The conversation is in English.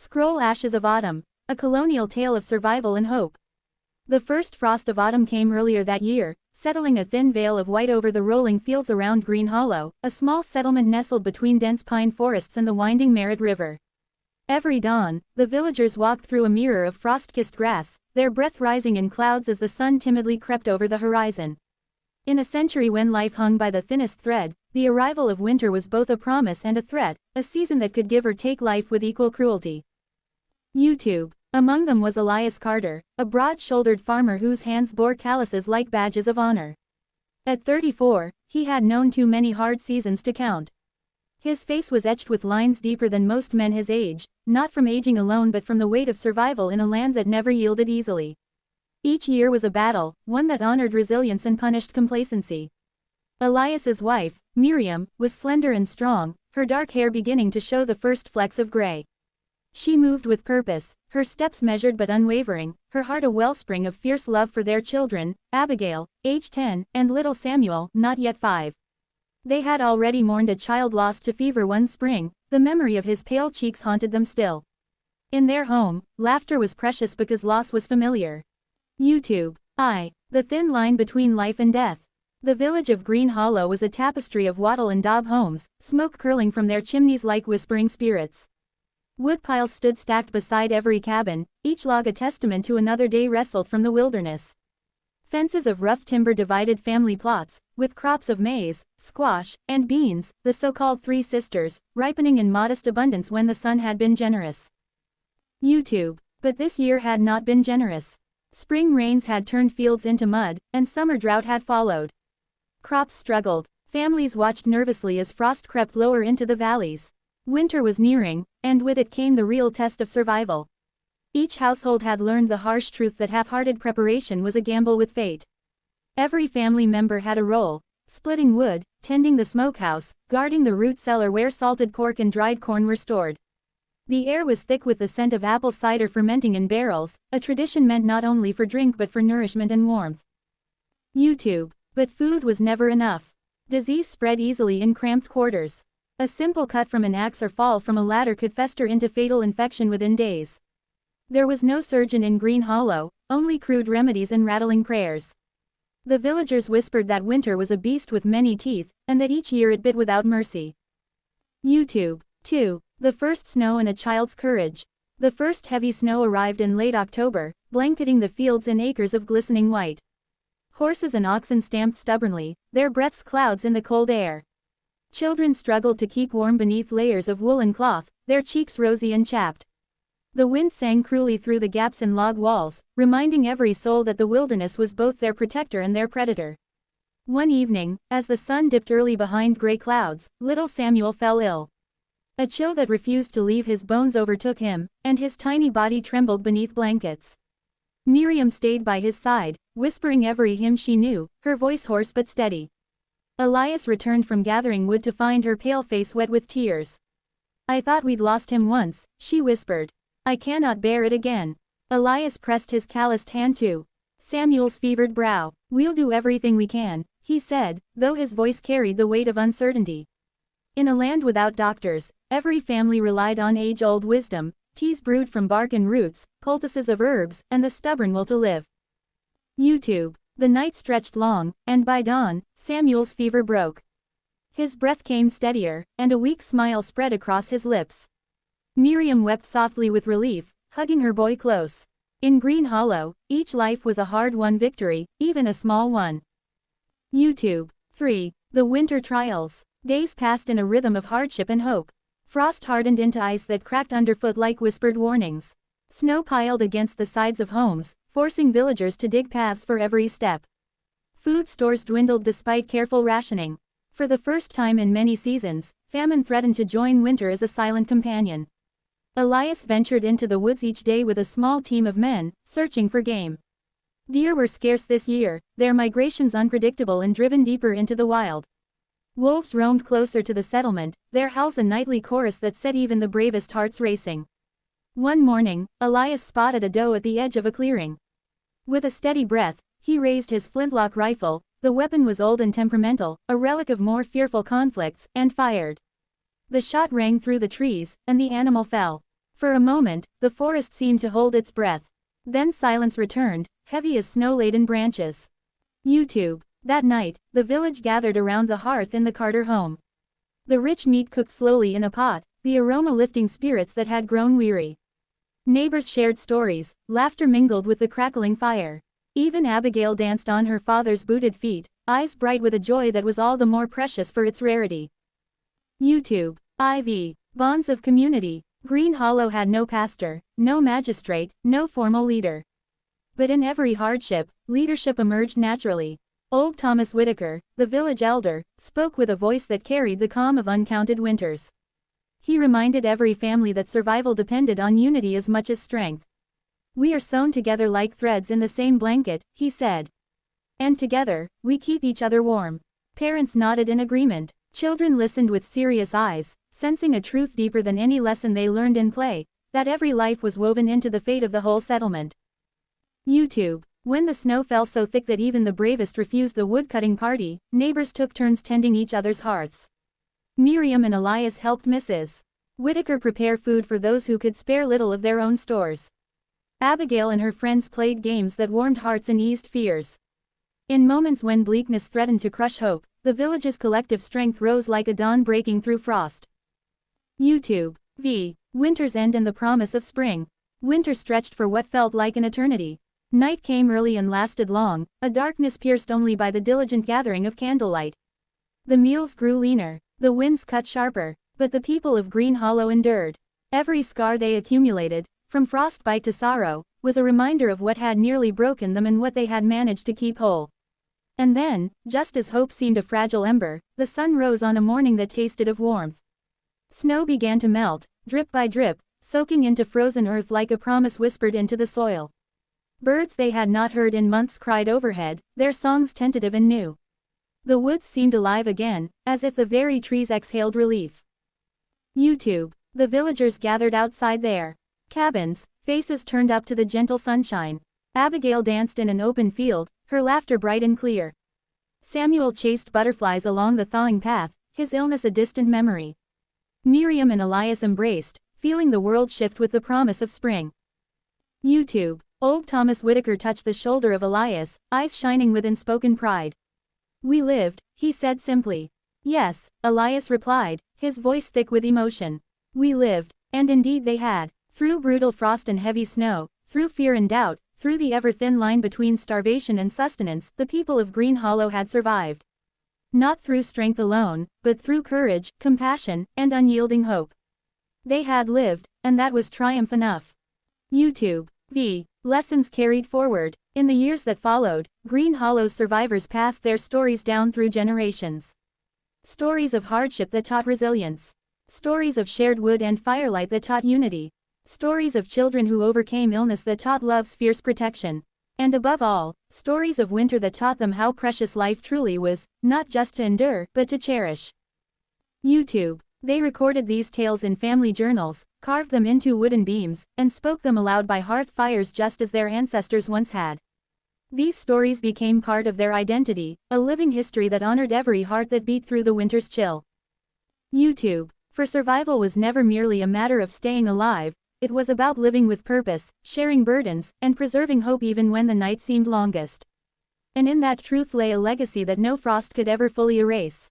Scroll Ashes of Autumn, a colonial tale of survival and hope. The first frost of autumn came earlier that year, settling a thin veil of white over the rolling fields around Green Hollow, a small settlement nestled between dense pine forests and the winding Merritt River. Every dawn, the villagers walked through a mirror of frost-kissed grass, their breath rising in clouds as the sun timidly crept over the horizon. In a century when life hung by the thinnest thread, the arrival of winter was both a promise and a threat, a season that could give or take life with equal cruelty. YouTube. Among them was Elias Carter, a broad-shouldered farmer whose hands bore calluses like badges of honor. At 34, he had known too many hard seasons to count. His face was etched with lines deeper than most men his age, not from aging alone but from the weight of survival in a land that never yielded easily. Each year was a battle, one that honored resilience and punished complacency. Elias's wife, Miriam, was slender and strong, her dark hair beginning to show the first flecks of gray. She moved with purpose, her steps measured but unwavering, her heart a wellspring of fierce love for their children, Abigail, age 10, and little Samuel, not yet 5. They had already mourned a child lost to fever one spring, the memory of his pale cheeks haunted them still. In their home, laughter was precious because loss was familiar. YouTube. The thin line between life and death. The village of Green Hollow was a tapestry of wattle and daub homes, smoke curling from their chimneys like whispering spirits. Woodpiles stood stacked beside every cabin, each log a testament to another day wrestled from the wilderness. Fences of rough timber divided family plots, with crops of maize, squash, and beans, the so-called Three Sisters, ripening in modest abundance when the sun had been generous. YouTube. But this year had not been generous. Spring rains had turned fields into mud, and summer drought had followed. Crops struggled. Families watched nervously as frost crept lower into the valleys. Winter was nearing, and with it came the real test of survival. Each household had learned the harsh truth that half-hearted preparation was a gamble with fate. Every family member had a role: splitting wood, tending the smokehouse, guarding the root cellar where salted pork and dried corn were stored. The air was thick with the scent of apple cider fermenting in barrels, a tradition meant not only for drink but for nourishment and warmth. YouTube. But food was never enough. Disease spread easily in cramped quarters. A simple cut from an axe or fall from a ladder could fester into fatal infection within days. There was no surgeon in Green Hollow, only crude remedies and rattling prayers. The villagers whispered that winter was a beast with many teeth, and that each year it bit without mercy. YouTube. 2. The first snow and a child's courage. The first heavy snow arrived in late October, blanketing the fields in acres of glistening white. Horses and oxen stamped stubbornly, their breaths clouds in the cold air. Children struggled to keep warm beneath layers of wool and cloth, their cheeks rosy and chapped. The wind sang cruelly through the gaps in log walls, reminding every soul that the wilderness was both their protector and their predator. One evening, as the sun dipped early behind gray clouds, little Samuel fell ill. A chill that refused to leave his bones overtook him, and his tiny body trembled beneath blankets. Miriam stayed by his side, whispering every hymn she knew, her voice hoarse but steady. Elias returned from gathering wood to find her pale face wet with tears. "I thought we'd lost him once," she whispered. "I cannot bear it again." Elias pressed his calloused hand to Samuel's fevered brow. "We'll do everything we can," he said, though his voice carried the weight of uncertainty. In a land without doctors, every family relied on age-old wisdom, teas brewed from bark and roots, poultices of herbs, and the stubborn will to live. YouTube. The night stretched long, and by dawn, Samuel's fever broke. His breath came steadier, and a weak smile spread across his lips. Miriam wept softly with relief, hugging her boy close. In Green Hollow, each life was a hard-won victory, even a small one. YouTube. 3. The winter trials. Days passed in a rhythm of hardship and hope. Frost hardened into ice that cracked underfoot like whispered warnings. Snow piled against the sides of homes, forcing villagers to dig paths for every step. Food stores dwindled despite careful rationing. For the first time in many seasons, famine threatened to join winter as a silent companion. Elias ventured into the woods each day with a small team of men, searching for game. Deer were scarce this year, their migrations unpredictable and driven deeper into the wild. Wolves roamed closer to the settlement, their howls a nightly chorus that set even the bravest hearts racing. One morning, Elias spotted a doe at the edge of a clearing. With a steady breath, he raised his flintlock rifle, the weapon was old and temperamental, a relic of more fearful conflicts, and fired. The shot rang through the trees, and the animal fell. For a moment, the forest seemed to hold its breath. Then silence returned, heavy as snow-laden branches. YouTube. That night, the village gathered around the hearth in the Carter home. The rich meat cooked slowly in a pot, the aroma lifting spirits that had grown weary. Neighbors shared stories, laughter mingled with the crackling fire. Even Abigail danced on her father's booted feet, eyes bright with a joy that was all the more precious for its rarity. YouTube. IV. Bonds of community. Green Hollow had no pastor, no magistrate, no formal leader. But in every hardship, leadership emerged naturally. Old Thomas Whitaker, the village elder, spoke with a voice that carried the calm of uncounted winters. He reminded every family that survival depended on unity as much as strength. "We are sewn together like threads in the same blanket," he said. "And together, we keep each other warm." Parents nodded in agreement. Children listened with serious eyes, sensing a truth deeper than any lesson they learned in play, that every life was woven into the fate of the whole settlement. YouTube. When the snow fell so thick that even the bravest refused the wood-cutting party, neighbors took turns tending each other's hearths. Miriam and Elias helped Mrs. Whitaker prepare food for those who could spare little of their own stores. Abigail and her friends played games that warmed hearts and eased fears. In moments when bleakness threatened to crush hope, the village's collective strength rose like a dawn breaking through frost. YouTube. Winter's end and the promise of spring. Winter stretched for what felt like an eternity. Night came early and lasted long, a darkness pierced only by the diligent gathering of candlelight. The meals grew leaner, the winds cut sharper, but the people of Green Hollow endured. Every scar they accumulated, from frostbite to sorrow, was a reminder of what had nearly broken them and what they had managed to keep whole. And then, just as hope seemed a fragile ember, the sun rose on a morning that tasted of warmth. Snow began to melt, drip by drip, soaking into frozen earth like a promise whispered into the soil. Birds they had not heard in months cried overhead, their songs tentative and new. The woods seemed alive again, as if the very trees exhaled relief. YouTube. The villagers gathered outside their cabins, faces turned up to the gentle sunshine. Abigail danced in an open field, her laughter bright and clear. Samuel chased butterflies along the thawing path, his illness a distant memory. Miriam and Elias embraced, feeling the world shift with the promise of spring. YouTube. Old Thomas Whitaker touched the shoulder of Elias, eyes shining with unspoken pride. "We lived," he said simply. "Yes," Elias replied, his voice thick with emotion. "We lived." And indeed they had. Through brutal frost and heavy snow, through fear and doubt, through the ever-thin line between starvation and sustenance, the people of Green Hollow had survived. Not through strength alone, but through courage, compassion, and unyielding hope. They had lived, and that was triumph enough. YouTube. Lessons carried forward. In the years that followed, Green Hollow's survivors passed their stories down through generations. Stories of hardship that taught resilience. Stories of shared wood and firelight that taught unity. Stories of children who overcame illness that taught love's fierce protection. And above all, stories of winter that taught them how precious life truly was, not just to endure, but to cherish. YouTube. They recorded these tales in family journals, carved them into wooden beams, and spoke them aloud by hearth fires just as their ancestors once had. These stories became part of their identity, a living history that honored every heart that beat through the winter's chill. YouTube. For survival was never merely a matter of staying alive, it was about living with purpose, sharing burdens, and preserving hope even when the night seemed longest. And in that truth lay a legacy that no frost could ever fully erase.